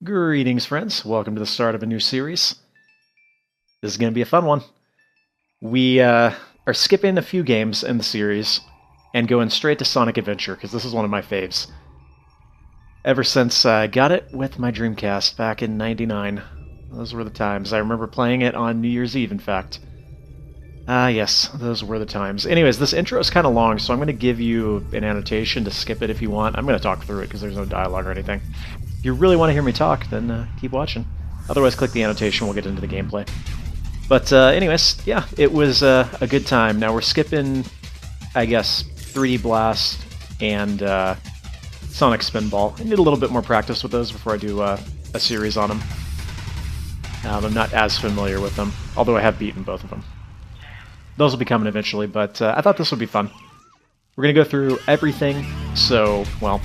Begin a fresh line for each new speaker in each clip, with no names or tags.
Greetings, friends. Welcome to the start of a new series. This is going to be a fun one. We are skipping a few games in the series and going straight to Sonic Adventure, because this is one of my faves. Ever since I got it with my Dreamcast back in '99. Those were the times. I remember playing it on New Year's Eve, in fact. Yes, those were the times. Anyways, this intro is kind of long, so I'm going to give you an annotation to skip it if you want. I'm going to talk through it because there's no dialogue or anything. If you really want to hear me talk, then keep watching. Otherwise, click the annotation, we'll get into the gameplay. But anyways, yeah, it was a good time. Now we're skipping, I guess, 3D Blast and Sonic Spinball. I need a little bit more practice with those before I do a series on them. I'm not as familiar with them, although I have beaten both of them. Those will be coming eventually, but I thought this would be fun. We're going to go through everything, so, well,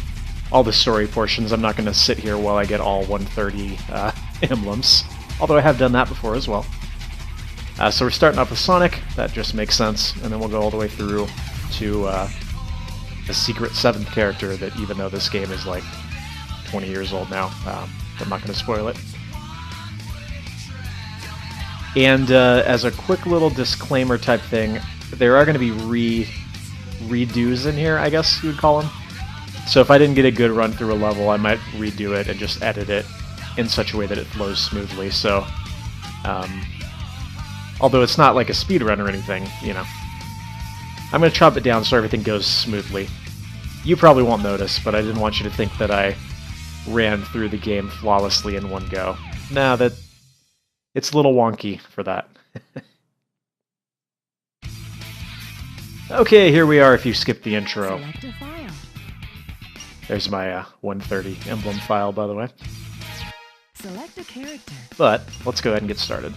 all the story portions. I'm not going to sit here while I get all 130 emblems, although I have done that before as well. So we're starting off with Sonic, that just makes sense, and then we'll go all the way through to a secret 7th character that, even though this game is like 20 years old now, I'm not going to spoil it. And as a quick little disclaimer type thing, there are going to be redos in here, I guess you would call them. So if I didn't get a good run through a level, I might redo it and just edit it in such a way that it flows smoothly. So, although it's not like a speed run or anything, you know, I'm going to chop it down so everything goes smoothly. You probably won't notice, but I didn't want you to think that I ran through the game flawlessly in one go. Nah, it's a little wonky for that. Okay, here we are if you skip the intro. There's my 130 emblem file, by the way.
Select a character.
But let's go ahead and get started.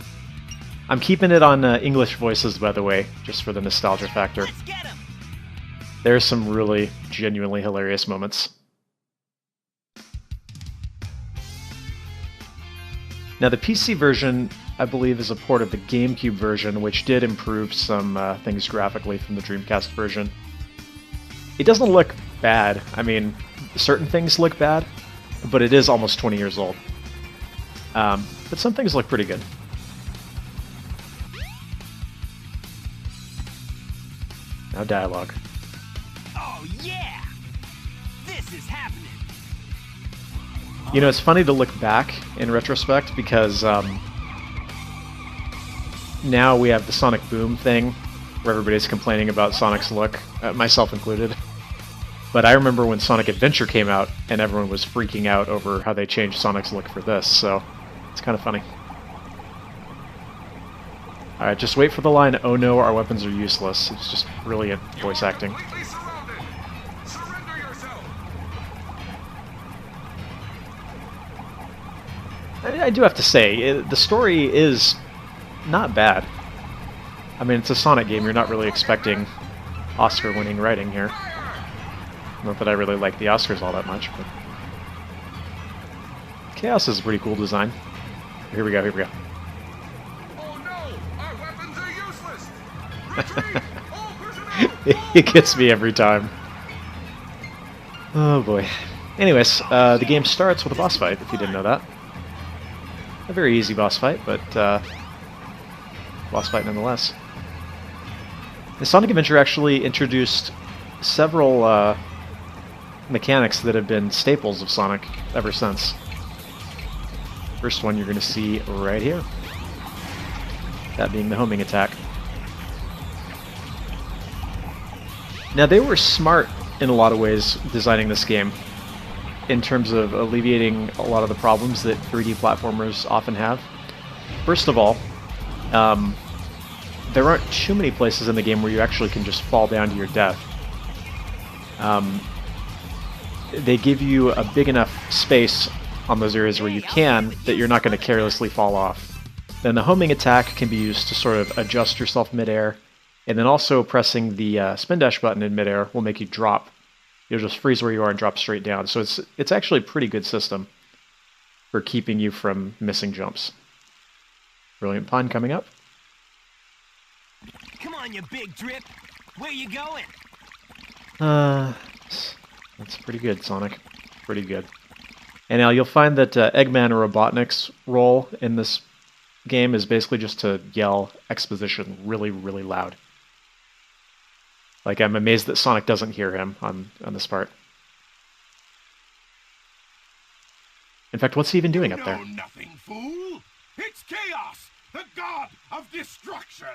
I'm keeping it on English voices, by the way, just for the nostalgia factor. There's some really genuinely hilarious moments. Now, the PC version, I believe, is a port of the GameCube version, which did improve some things graphically from the Dreamcast version. It doesn't look bad. I mean, certain things look bad, but it is almost 20 years old. But some things look pretty good. Now dialogue.
Oh yeah! This is happening!
You know, it's funny to look back in retrospect because now we have the Sonic Boom thing where everybody's complaining about Sonic's look, myself included. But I remember when Sonic Adventure came out, and everyone was freaking out over how they changed Sonic's look for this, so it's kind of funny. Alright, just wait for the line, "Oh no, our weapons are useless." It's just brilliant voice acting. I do have to say, the story is not bad. I mean, it's a Sonic game, you're not really expecting Oscar-winning writing here. Not that I really like the Oscars all that much, but Chaos is a pretty cool design. Here we go, here we go.
Oh no! Our weapons are useless!
It gets me every time. Oh boy. Anyways, the game starts with a boss fight, if you didn't know that. A very easy boss fight, but boss fight nonetheless. The Sonic Adventure actually introduced several mechanics that have been staples of Sonic ever since. First one you're going to see right here. That being the homing attack. Now, they were smart in a lot of ways designing this game in terms of alleviating a lot of the problems that 3D platformers often have. First of all, there aren't too many places in the game where you actually can just fall down to your death. They give you a big enough space on those areas where you can that you're not going to carelessly fall off. Then the homing attack can be used to sort of adjust yourself midair, and then also pressing the spin dash button in midair will make you drop. You'll just freeze where you are and drop straight down. So it's actually a pretty good system for keeping you from missing jumps. Brilliant pun coming up.
Come on, you big drip! Where you going?
That's pretty good, Sonic. Pretty good. And now you'll find that Eggman or Robotnik's role in this game is basically just to yell exposition really, really loud. Like, I'm amazed that Sonic doesn't hear him on this part. In fact, what's he even doing up there?
You know nothing, fool. It's Chaos, the god of destruction.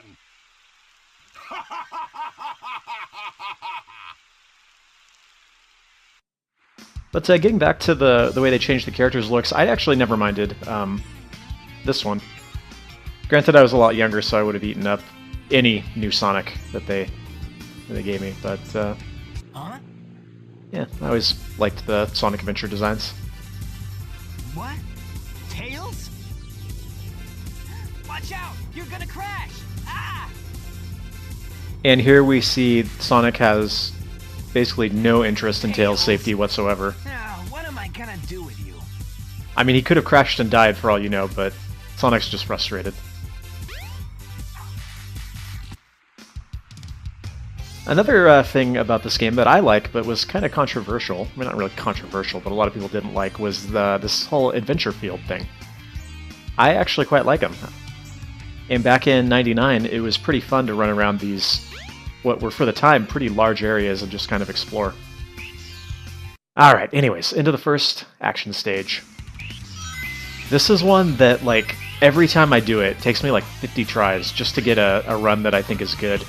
But getting back to the way they changed the characters' looks, I actually never minded this one. Granted, I was a lot younger, so I would have eaten up any new Sonic that they gave me. But
Huh?
yeah, I always liked the Sonic Adventure designs.
What? Tails? Watch out! You're gonna crash! Ah!
And here we see Sonic has basically no interest in Tails' safety whatsoever.
Now, what am I gonna do with you?
I mean, he could have crashed and died for all you know, but Sonic's just frustrated. Another thing about this game that I like, but was kind of controversial, I mean, not really controversial, but a lot of people didn't like, was this whole adventure field thing. I actually quite like them. And back in '99, it was pretty fun to run around these, what were for the time, pretty large areas and just kind of explore. Alright, anyways, into the first action stage. This is one that, like, every time I do it, it takes me like 50 tries just to get a run that I think is good.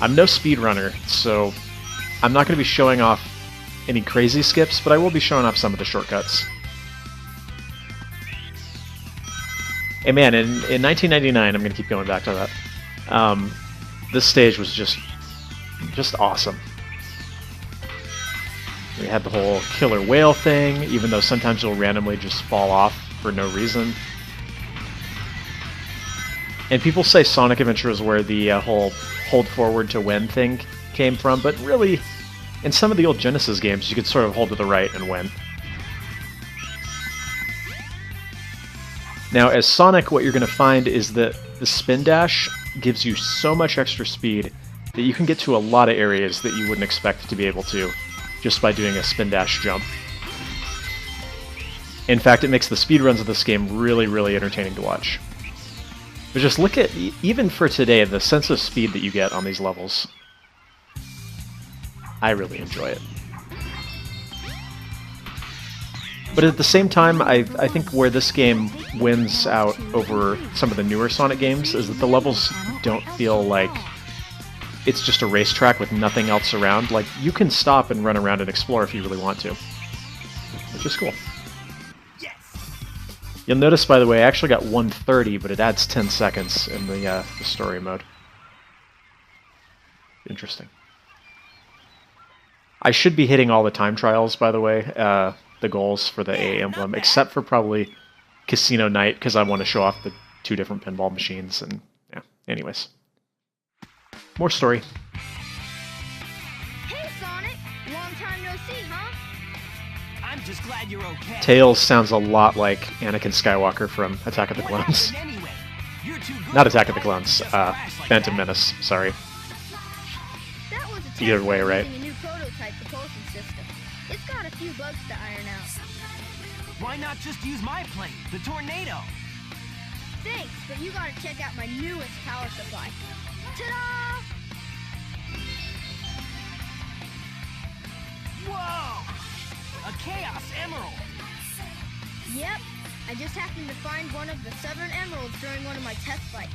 I'm no speedrunner, so I'm not going to be showing off any crazy skips, but I will be showing off some of the shortcuts. And man, in 1999, I'm going to keep going back to that, this stage was just awesome. We had the whole killer whale thing, even though sometimes it'll randomly just fall off for no reason. And people say Sonic Adventure is where the whole hold forward to win thing came from, but really, in some of the old Genesis games, you could sort of hold to the right and win. Now, as Sonic, what you're going to find is that the spin dash gives you so much extra speed that you can get to a lot of areas that you wouldn't expect to be able to just by doing a spin dash jump. In fact, it makes the speedruns of this game really, really entertaining to watch. But just look at, even for today, the sense of speed that you get on these levels. I really enjoy it. But at the same time, I think where this game wins out over some of the newer Sonic games is that the levels don't feel like it's just a racetrack with nothing else around. Like, you can stop and run around and explore if you really want to, which is cool. You'll notice, by the way, I actually got 130, but it adds 10 seconds in the story mode. Interesting. I should be hitting all the time trials, by the way, the goals for the A emblem, except for probably Casino Night, because I want to show off the 2 different pinball machines, and yeah, anyways. More story.
Hey, Sonic! Long time no see, huh?
I'm just glad you're okay.
Tails sounds a lot like Anakin Skywalker from Attack of the
What
Clones.
happened anyway? You're too good
Not
for
Attack of the
life.
Clones,
Just crash like
Phantom
that.
Menace, sorry.
That was a
Either
test
way,
of
right?
using a new prototype propulsion system. It's got a few bugs to iron out.
Why not just use my plane, the Tornado?
Thanks, but you gotta check out my newest power supply. Ta-da!
Whoa! A Chaos Emerald!
Yep, I just happened to find one of the 7 emeralds during one of my test flights.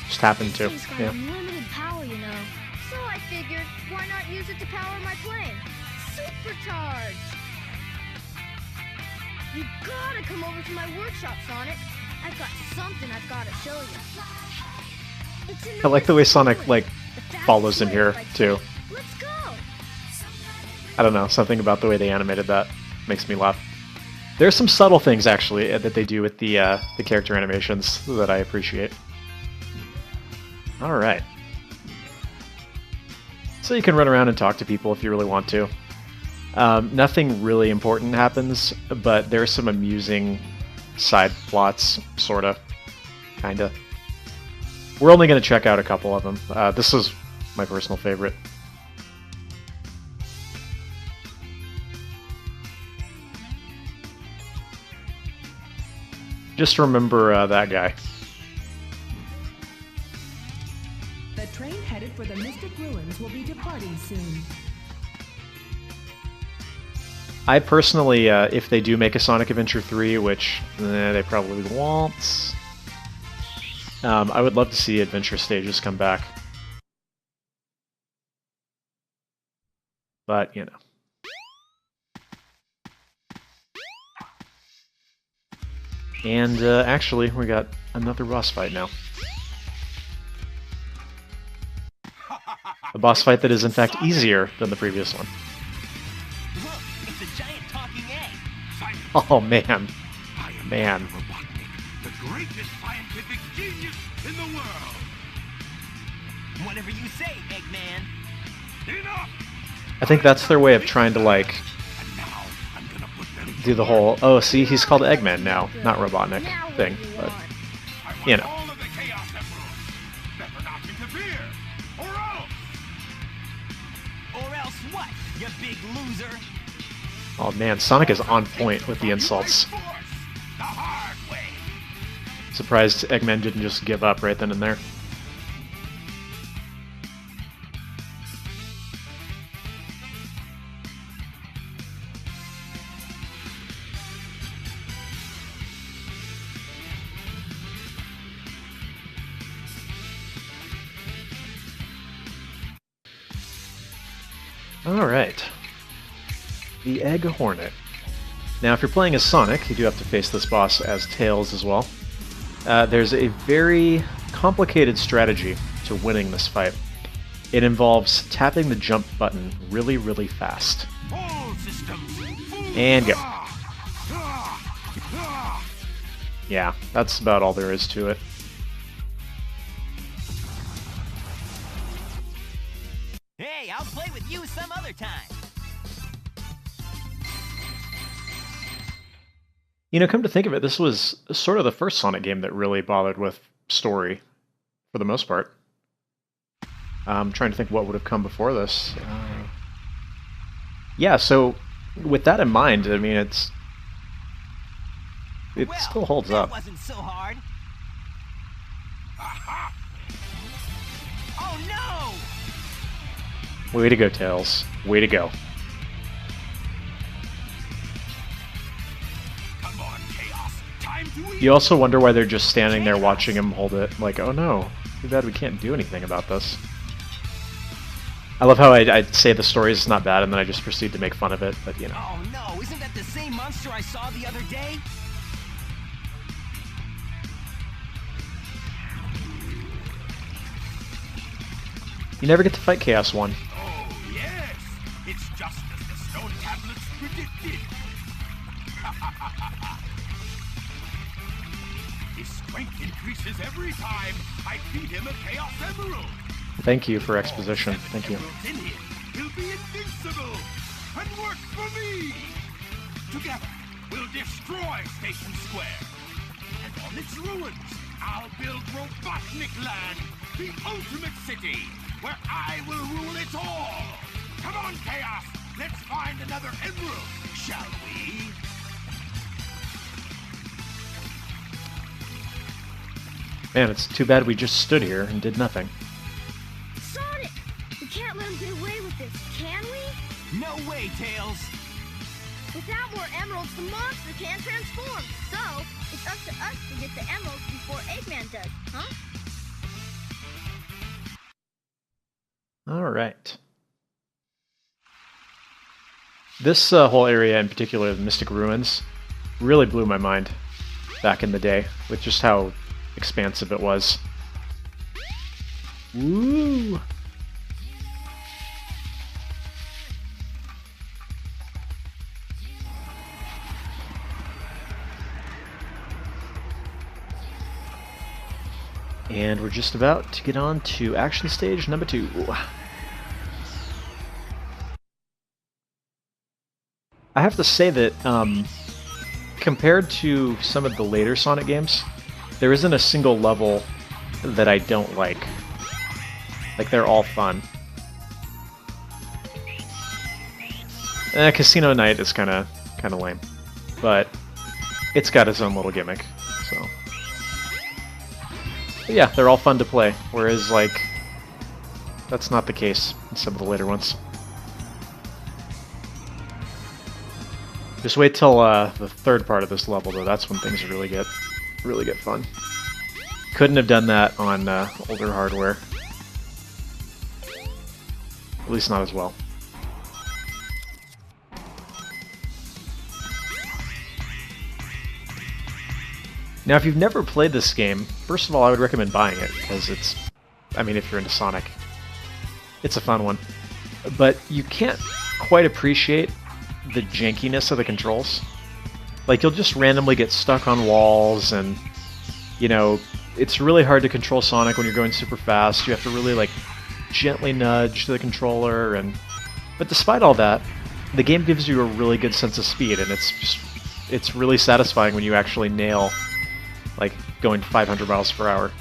Just happened to,
This thing's got
yeah.
unlimited power, you know. So I figured, why not use it to power my plane? Supercharge! You gotta come over to my workshop, Sonic. I've got something I've gotta show you. It's in
I like the way
West
Sonic,
Village,
like,
the fastest
follows him
way
here,
to fight
too.
Sonic. Let's go!
I don't know, something about the way they animated that makes me laugh. There's some subtle things, actually, that they do with the character animations that I appreciate. Alright. So you can run around and talk to people if you really want to. Nothing really important happens, but there's some amusing side plots, sorta. Kinda. We're only going to check out a couple of them. This is my personal favorite. Just remember that guy.
The train headed for the Mystic Ruins will be departing soon.
I personally, if they do make a Sonic Adventure 3, which they probably won't, I would love to see adventure stages come back. But, you know. And actually, we got another boss fight now. A boss fight that is in fact easier than the previous one.
Look, it's a giant talking egg.
Oh man.
I am
Man.
Dr. Robotnik, the greatest scientific genius in the world.
Whatever you say, Eggman.
Enough!
I think that's their way of trying to, like,
And now I'm gonna put them
do the whole, oh, see, he's called Eggman now, not Robotnik
Now what
thing,
do you
but,
want?
I want
you know.
all of the Chaos Emeralds. Better not interfere, or else.
Or else what, you big loser?
Oh man, Sonic is on point with the insults.
Force, the hard way.
Surprised Eggman didn't just give up right then and there. Alright. The Egg Hornet. Now, if you're playing as Sonic, you do have to face this boss as Tails as well. There's a very complicated strategy to winning this fight. It involves tapping the jump button really, really fast.
All systems. Full
And go.
Ah!
Yeah, that's about all there is to it.
Hey, I'll play with you some other time.
You know, come to think of it, this was sort of the first Sonic game that really bothered with story, for the most part. I'm trying to think what would have come before this. Yeah, so with that in mind, I mean, it
Well,
still holds
that
up.
wasn't so hard.
Aha!
Oh no!
Way to go, Tails. Way to go.
Come on, Chaos. Time to eat.
You also wonder why they're just standing there watching him hold it, like, oh no, too bad we can't do anything about this. I love how I say the story is not bad, and then I just proceed to make fun of it, but you know.
Oh no, isn't that the same monster I saw the other day?
You never get to fight Chaos 1.
Oh, yes. It's just as the stone tablets predicted. His strength increases every time I feed him a Chaos Emerald.
Thank you for exposition.
Seven
Thank you.
emeralds in him. He'll be invincible and work for me. Together, we'll destroy Station Square. And on its ruins, I'll build Robotnik Land, the ultimate city, where I will rule it all. Come on, Chaos. Let's find another emerald, shall we?
Man, it's too bad we just stood here and did nothing.
Sonic! We can't let him get away with this, can we?
No way, Tails.
Without more emeralds, the monster can't transform. So, it's up to us to get the emeralds before Eggman does, huh?
Alright. This whole area in particular, the Mystic Ruins, really blew my mind back in the day with just how expansive it was. Woo! And we're just about to get on to action stage number 2. I have to say that, compared to some of the later Sonic games, there isn't a single level that I don't like. Like, they're all fun. Casino Night is kind of lame, but it's got its own little gimmick. So But yeah, they're all fun to play, whereas, like, that's not the case in some of the later ones. Just wait till the third part of this level, though. That's when things really get fun. Couldn't have done that on older hardware. At least not as well. Now, if you've never played this game, first of all, I would recommend buying it, because it's, I mean, if you're into Sonic, it's a fun one. But you can't quite appreciate the jankiness of the controls. Like, you'll just randomly get stuck on walls, and, you know, it's really hard to control Sonic when you're going super fast. You have to really, like, gently nudge the controller, but despite all that, the game gives you a really good sense of speed, and it's really satisfying when you actually nail, like, going 500 miles per hour.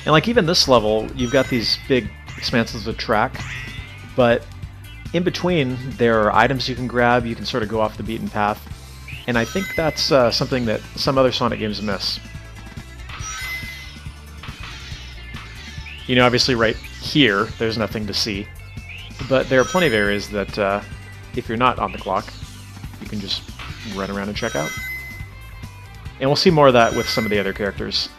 And, like, even this level, you've got these big expanses of track, but in between, there are items you can grab, you can sort of go off the beaten path, and I think that's something that some other Sonic games miss. You know, obviously right here, there's nothing to see, but there are plenty of areas that, if you're not on the clock, you can just run around and check out. And we'll see more of that with some of the other characters.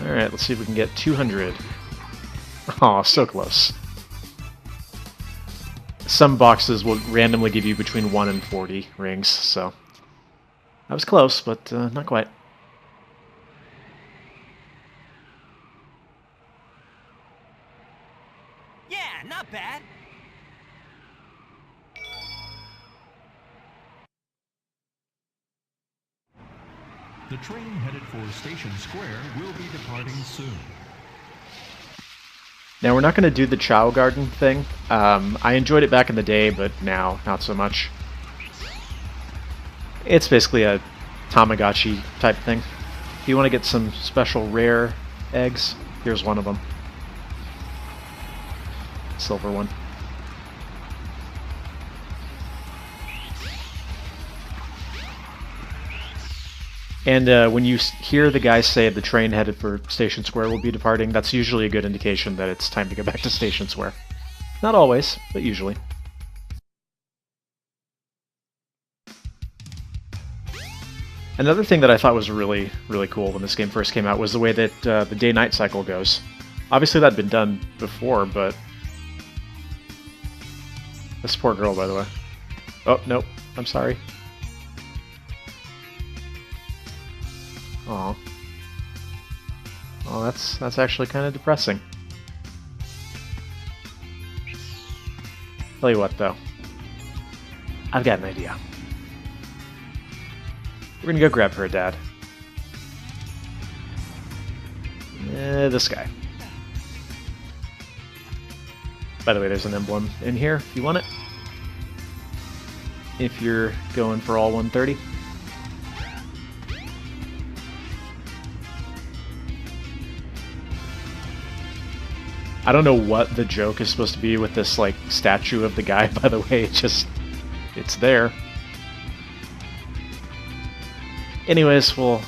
Alright, let's see if we can get 200. Aw, so close. Some boxes will randomly give you between 1 and 40 rings, so I was close, but not quite.
Yeah, not bad.
The train headed for Station Square will be departing soon.
Now, we're not going to do the Chow Garden thing. I enjoyed it back in the day, but now, not so much. It's basically a Tamagotchi type thing. If you want to get some special rare eggs, here's one of them. Silver one. And when you hear the guy say the train headed for Station Square will be departing, that's usually a good indication that it's time to go back to Station Square. Not always, but usually. Another thing that I thought was really, really cool when this game first came out was the way that the day-night cycle goes. Obviously that had been done before, but... This poor girl, by the way. Oh, nope. I'm sorry. Aw. Oh, that's actually kind of depressing. Tell you what, though. I've got an idea. We're gonna go grab her dad. This guy. By the way, there's an emblem in here if you want it. If you're going for all 130. I don't know what the joke is supposed to be with this, like, statue of the guy, by the way. It's there. Anyways, we'll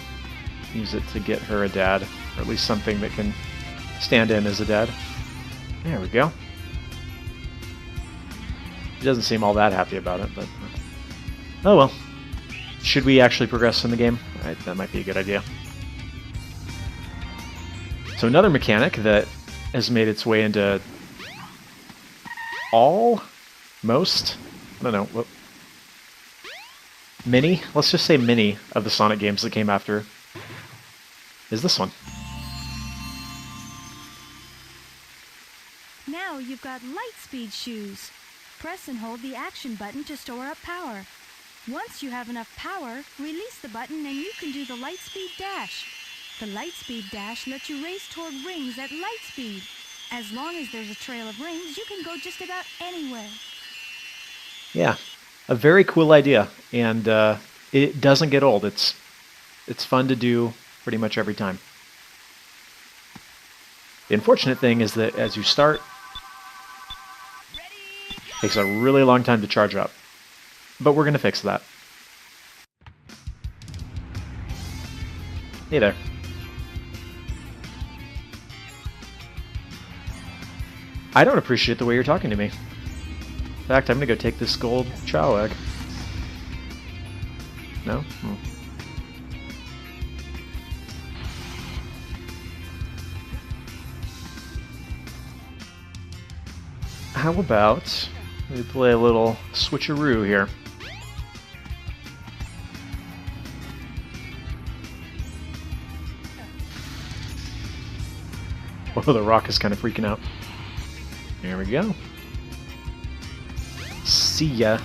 use it to get her a dad, or at least something that can stand in as a dad. There we go. He doesn't seem all that happy about it, but... Oh well. Should we actually progress in the game? That might be a good idea. So another mechanic that has made its way into most, I don't know, what, many, let's just say many of the Sonic games that came after, is this one.
Now you've got light speed shoes. Press and hold the action button to store up power. Once you have enough power, release the button and you can do the light speed dash. The light speed dash lets you race toward rings at light speed. As long as there's a trail of rings, you can go just about anywhere. Yeah,
a very cool idea, and it doesn't get old. It's fun to do pretty much every time. The unfortunate thing is that as you start, Takes a really long time to charge up. But we're going to fix that. Hey there. I don't appreciate the way you're talking to me. In fact, I'm going to go take this gold chow egg. No? Hmm. How about we play a little switcheroo here? Oh, the rock is kind of freaking out. There we go. See ya.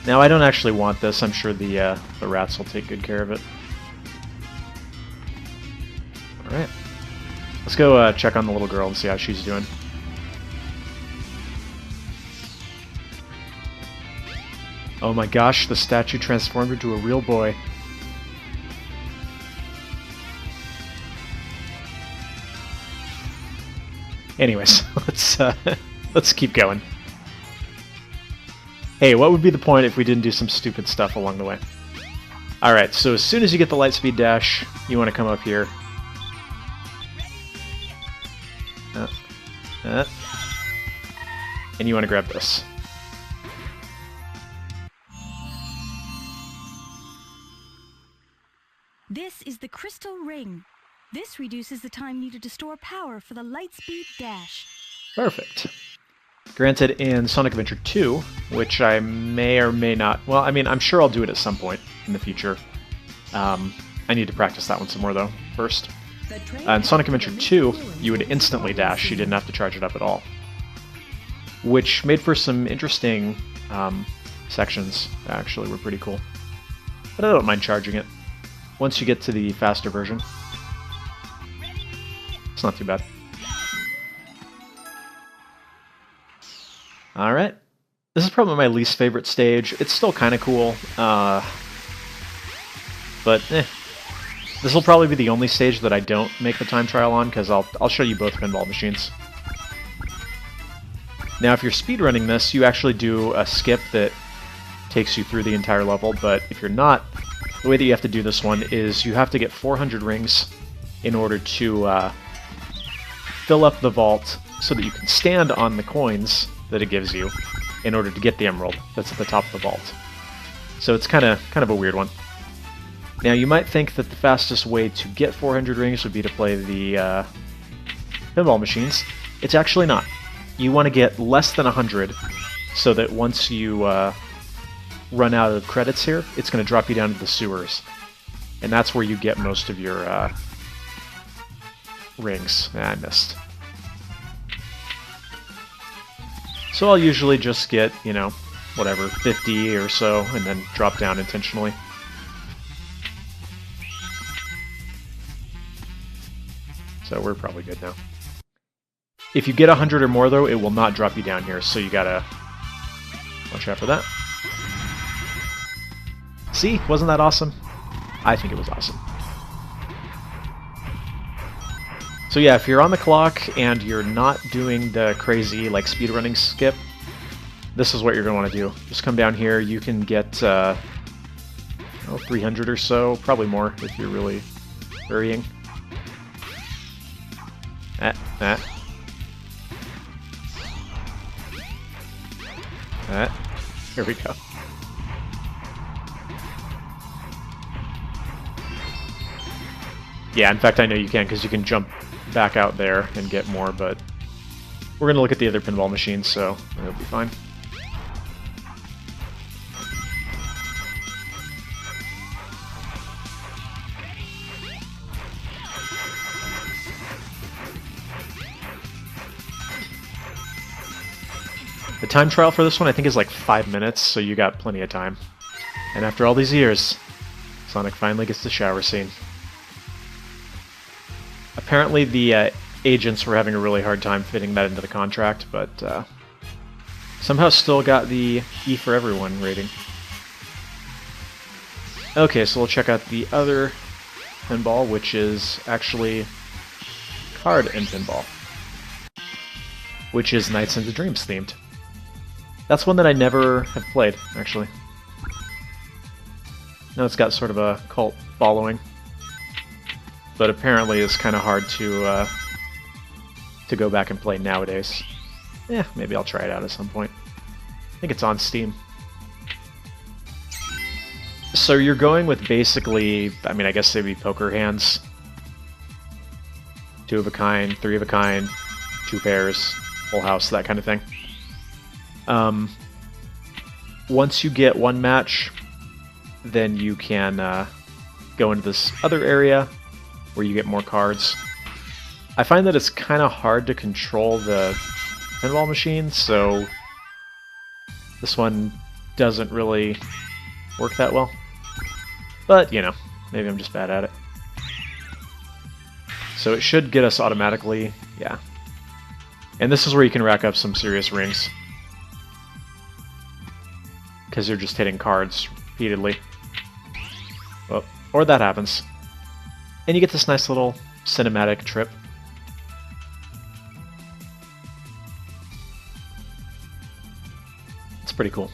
Now, I don't actually want this. I'm sure the rats will take good care of it. Alright. Let's go check on the little girl and see how she's doing. Oh my gosh, the statue transformed into a real boy. Anyways, let's keep going. Hey, what would be the point if we didn't do some stupid stuff along the way? Alright, so as soon as you get the Lightspeed Dash, you want to come up here. And you want to grab this.
This is the Crystal Ring. This reduces the time needed to store power for the Lightspeed Dash.
Perfect. Granted, in Sonic Adventure 2, which I may or may not... Well, I mean, I'm sure I'll do it at some point in the future. I need to practice that one some more, though, first. In Sonic Adventure 2, you would instantly dash. You didn't have to charge it up at all. Which made for some interesting sections that actually were pretty cool. But I don't mind charging it. Once you get to the faster version, it's not too bad. Alright. This is probably my least favorite stage. It's still kind of cool. But, this will probably be the only stage that I don't make the time trial on, because I'll show you both pinball machines. Now, if you're speedrunning this, you actually do a skip that takes you through the entire level, but if you're not, the way that you have to do this one is you have to get 400 rings in order to fill up the vault so that you can stand on the coins that it gives you in order to get the emerald that's at the top of the vault. So it's kind of a weird one. Now, you might think that the fastest way to get 400 rings would be to play the pinball machines. It's actually not. You want to get less than 100 so that once you run out of credits here, it's going to drop you down to the sewers. And that's where you get most of your rings. I missed. So I'll usually just get, you know, whatever, 50 or so, and then drop down intentionally. So we're probably good now. If you get 100 or more, though, it will not drop you down here, so you gotta watch out for that. See? Wasn't that awesome? I think it was awesome. So yeah, if you're on the clock and you're not doing the crazy, like, speedrunning skip, this is what you're going to want to do. Just come down here. You can get 300 or so, probably more if you're really hurrying. Here we go. Yeah, in fact, I know you can, because you can jump back out there and get more, but we're going to look at the other pinball machines, so it'll be fine. The time trial for this one, I think, is like 5 minutes, so you got plenty of time. And after all these years, Sonic finally gets the shower scene. Apparently the agents were having a really hard time fitting that into the contract, but somehow still got the E for everyone rating. Okay, so we'll check out the other pinball, which is actually card and pinball. which is Nights into Dreams themed. That's one that I never have played, actually. Now it's got sort of a cult following, but apparently it's kind of hard to go back and play nowadays. Yeah, maybe I'll try it out at some point. I think it's on Steam. So you're going with basically, I mean, I guess they'd be poker hands. 2 of a kind, 3 of a kind, 2 pairs, full house, that kind of thing. Once you get one match, then you can go into this other area where you get more cards. I find that it's kind of hard to control the pinball machine, so this one doesn't really work that well. But, you know, maybe I'm just bad at it. So it should get us automatically, yeah. And this is where you can rack up some serious rings, because you're just hitting cards repeatedly. Well, or that happens. And you get this nice little cinematic trip. It's pretty cool.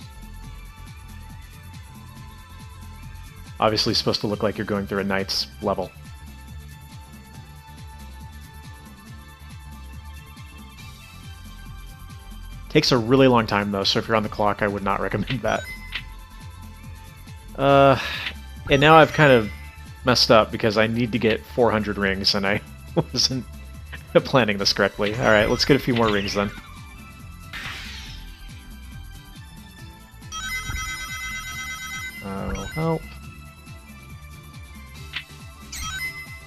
Obviously it's supposed to look like you're going through a Knight's level. Takes a really long time though, so if you're on the clock, I would not recommend that. And now I've kind of messed up because I need to get 400 rings and I wasn't planning this correctly. Alright, let's get a few more rings then. That'll help.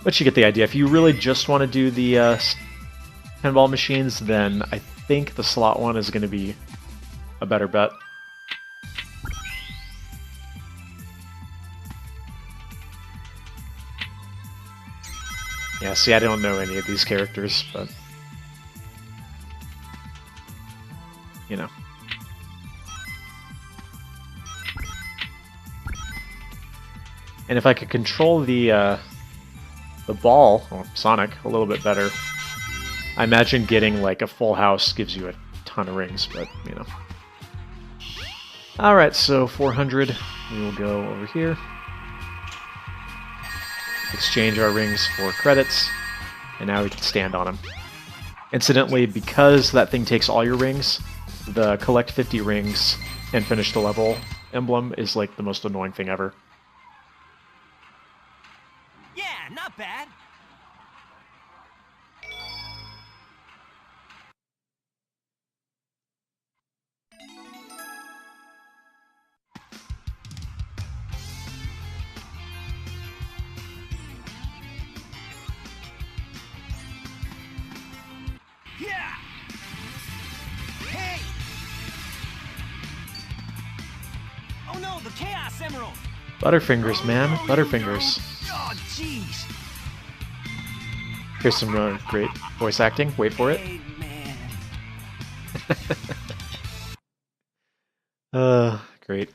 But you get the idea. If you really just want to do the pinball machines, then I think the slot one is going to be a better bet. Yeah, see, I don't know any of these characters, but you know. And if I could control the ball, or Sonic, a little bit better, I imagine getting like a full house gives you a ton of rings, but you know. Alright, so 400, we will go over here. Exchange our rings for credits, and now we can stand on them. Incidentally, because that thing takes all your rings, the collect 50 rings and finish the level emblem is like the most annoying thing ever.
Yeah, not bad. Yeah. Hey. Oh no, the Chaos Emerald.
Butterfingers, man. Butterfingers.
Oh, jeez.
Here's some great voice acting. Wait for it.
Hey, man.
Great.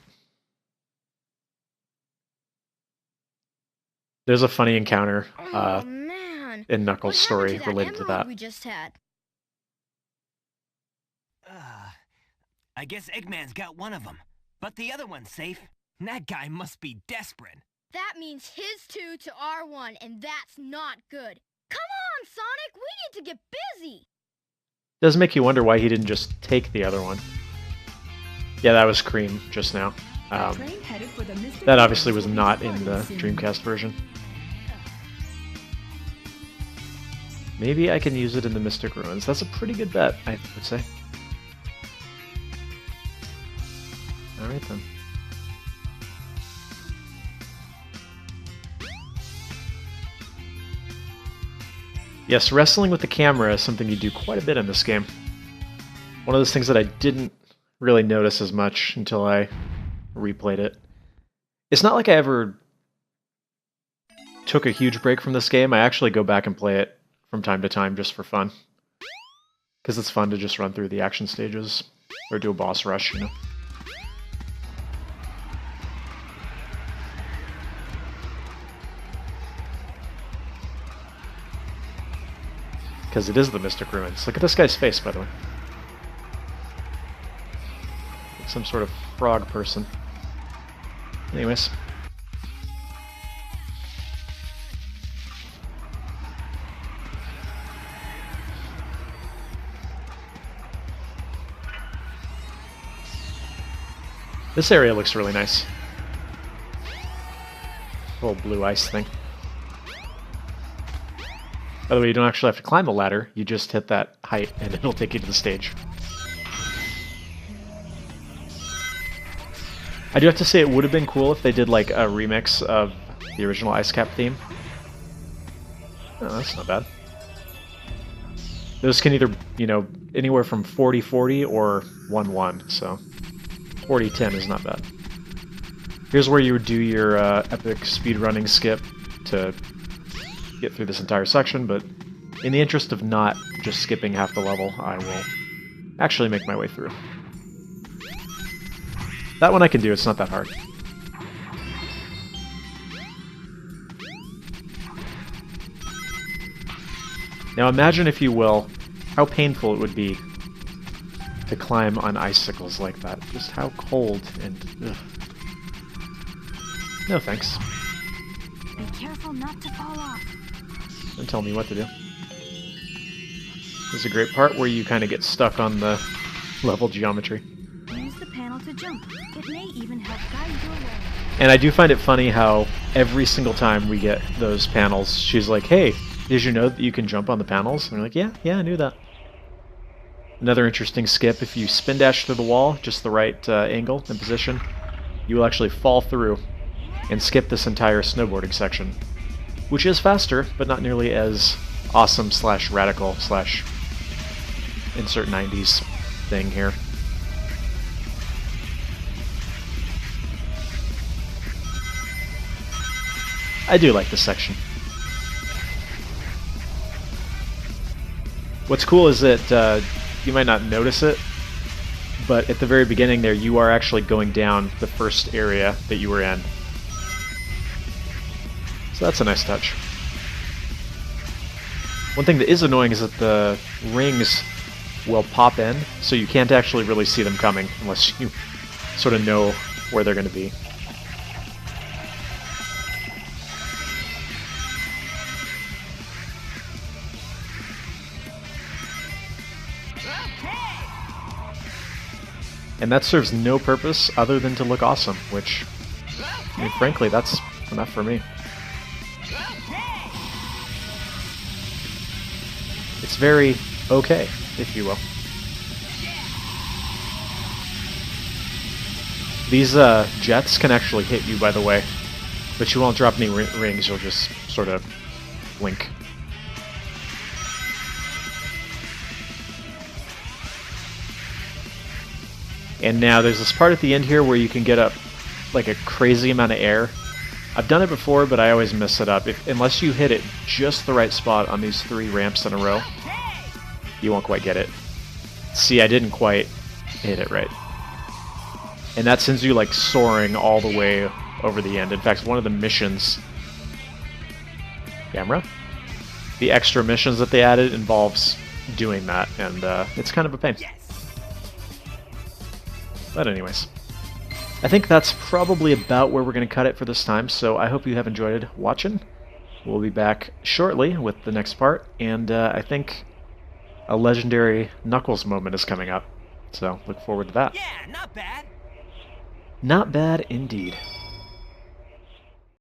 There's a funny encounter
Oh man!
in Knuckles'
What happened
story
to
related to
emerald
that.
we just had?
I guess Eggman's got one of them, but the other one's safe. That guy must be desperate.
That means his 2 to our 1, and that's not good. Come on, Sonic! We need to get busy!
Does make you wonder why he didn't just take the other one. Yeah, that was Cream just now.
Train headed for the Mystic
That obviously
Ruins
was
will be
not in
departing
the
soon.
Dreamcast version. Maybe I can use it in the Mystic Ruins. That's a pretty good bet, I would say. Alright then. Yes, wrestling with the camera is something you do quite a bit in this game. One of those things that I didn't really notice as much until I replayed it. It's not like I ever took a huge break from this game. I actually go back and play it from time to time just for fun. Because it's fun to just run through the action stages, or do a boss rush, you know. Because it is the Mystic Ruins. Look at this guy's face, by the way. some sort of frog person. Anyways. This area looks really nice. Little blue ice thing. By the way, you don't actually have to climb the ladder, you just hit that height and it'll take you to the stage. I do have to say it would have been cool if they did like a remix of the original Ice Cap theme. Oh, that's not bad. Those can either, you know, anywhere from 40-40 or 1-1, so 40-10 is not bad. Here's where you would do your epic speedrunning skip to get through this entire section, but in the interest of not just skipping half the level, I will actually make my way through. That one I can do, it's not that hard. Now imagine, if you will, how painful it would be to climb on icicles like that. Just how cold and... ugh. No thanks.
Be careful not to fall off.
Don't tell me what to do. There's a great part where you kind of get stuck on the level geometry.
Use the panel to jump. It may even help guide your way.
And I do find it funny how every single time we get those panels, she's like, hey, did you know that you can jump on the panels? And we're like, yeah, I knew that. Another interesting skip, if you spin dash through the wall, just the right angle and position, you will actually fall through and skip this entire snowboarding section, which is faster, but not nearly as awesome slash radical slash insert 90s thing here. I do like this section. What's cool is that you might not notice it, but at the very beginning there you are actually going down the first area that you were in. So that's a nice touch. One thing that is annoying is that the rings will pop in, so you can't actually really see them coming unless you sort of know where they're going to be. And that serves no purpose other than to look awesome, which, I mean, frankly, that's enough for me. It's very okay, if you will. These jets can actually hit you, by the way, but you won't drop any rings, you'll just sort of blink. And now there's this part at the end here where you can get up like a crazy amount of air. I've done it before, but I always mess it up. Unless you hit it just the right spot on these 3 ramps in a row, you won't quite get it. See, I didn't quite hit it right. And that sends you like soaring all the way over the end. In fact, one of the missions... Camera? The extra missions that they added involves doing that, and it's kind of a pain. But anyways, I think that's probably about where we're going to cut it for this time, so I hope you have enjoyed watching. We'll be back shortly with the next part, and I think a legendary Knuckles moment is coming up, so look forward to that.
Yeah, not bad.
Not bad indeed.